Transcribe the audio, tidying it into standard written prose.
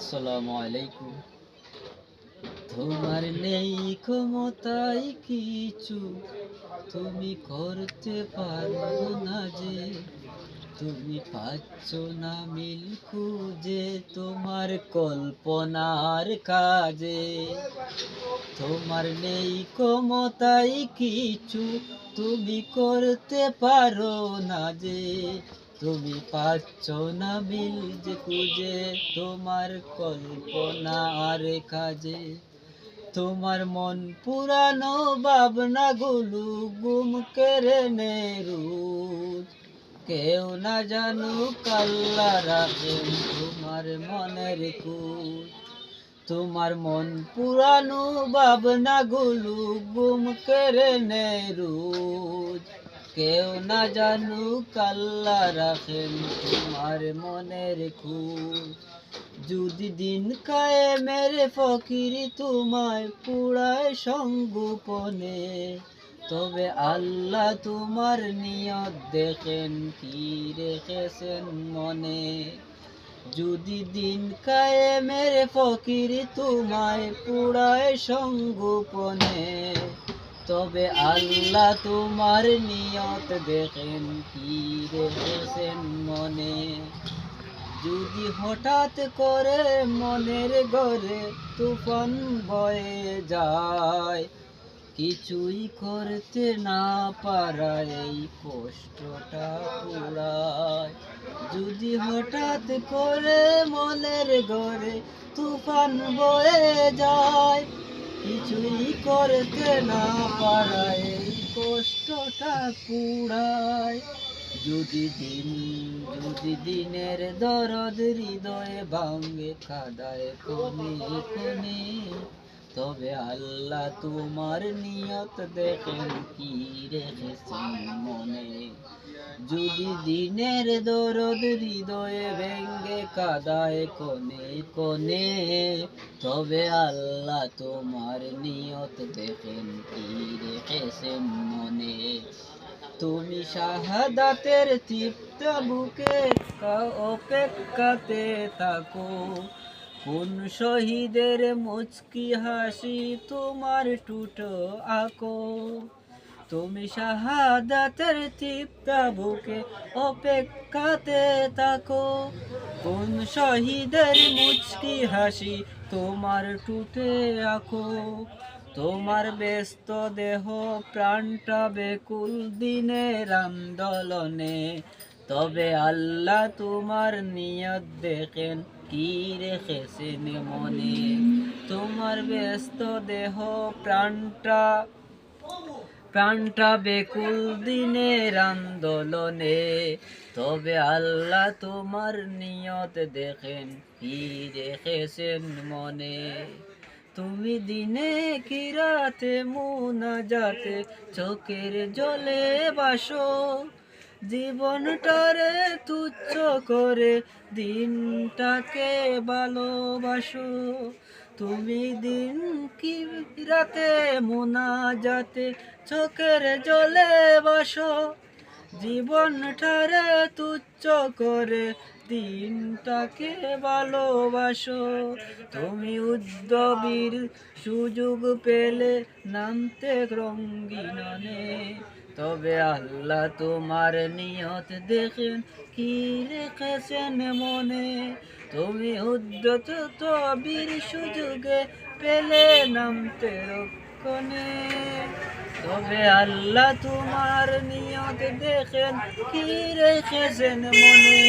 আসসালামু আলাইকুম। তোমার নেই ক্ষমতায় কিছু, তুমি করতে পারো না যে, তুমি পাচ্ছ না মিল খুঁজে তোমার কল্পনার কাজে। তোমার নেই ক্ষমতায় কিছু, তুমি করতে পারো না যে, তুমি পাচ্ছ না মিল যে খুঁজে তোমার কল্পনার কাজে। তোমার মন পুরানো ভাবনাগুলো গুম কেড়ে নে রোজ, কেউ না জানুক আল্লাহ রাখেন তোমার মনের খোঁজ। তোমার মন পুরানো ভাবনাগুলো গুম কেড়ে নে রোজ, কেউ না জানুক আল্লাহ রাখেন তোমার মনের খোঁজ। যদি দিন কায়েমের ফকিরি তোমায় পুরায় সঙ্গোপনে, তবে আল্লাহ তোমার নিয়ত দেখেন কি রেখেছেন মনে। যদি দিন কায়েমের ফকিরি তোমায় পুরায় সঙ্গোপনে, তবে আল্লাহ তোমার নিয়ত দেখেন কি রেখেছেন মনে। যদি হঠাৎ করে মনের ঘরে তুফান বয়ে যায়, কিছুই করতে না পারায় এই কষ্টটা পুরায়। যদি হঠাৎ করে মনের ঘরে তুফান বয়ে যায়, কিছুই করতে না পারায় এই কষ্টটা পুরায়। যদি দিনের দরদ হৃদয়ে ভাঙে কাদায় কোনে কোনে, তবে আল্লাহ তোমার নিয়ত দেখেন কি রেখেছেন মনে। যদি দিনের দরদ হৃদয়ে ভেঙ্গে কাদায় কোনে কোনে, তবে আল্লাহ তোমার নিয়ত দেখেন কি রেখেছেন মনে। তুমি শাহাদাতের তৃপ্ত বুকে অপেক্ষাতে থাকো, কোন শহীদের মুচকি হাসি তোমার টুটো আঁকো। তুমি শাহাদাতের তৃপ্ত বুকে অপেক্ষাতে থাকো, কোন শহীদের মুচকি হাসি তোমার টুটে আঁকো। তোমার ব্যস্ত দেহ প্রাণটা বেকুল দিনের আন্দোলনে, তবে আল্লাহ তোমার নিয়ত দেখেন কি রেখেছেন মনে। তোমার ব্যস্ত দেহ প্রাণটা বেকুল দিনের আন্দোলনে, তবে আল্লাহ তোমার নিয়ত দেখেন কি রেখেছেন মনে। তুমি দিনে কি রাতে মুনাজাতে চোখের জলে বাসো, জীবনটারে তুচ্ছ করে দিনটাকে ভালোবাসো। তুমি দিন কি রাতে মুনাজাতে চোখের জলে বাসো, জীবনটারে তুচ্ছ করে দিনটাকে ভালোবাসো। তুমি উদ্যমীর সুযোগ পেলে নামতে রঙ্গিননে, তবে আল্লাহ তোমার নিয়ত দেখেন কি রেখেছেন মনে। তুমি উদ্যত বীর সুযোগে পেলে নামতে রক্ষণে, তবে আল্লাহ তোমার নিয়ত দেখেন কি রেখেছেন মনে।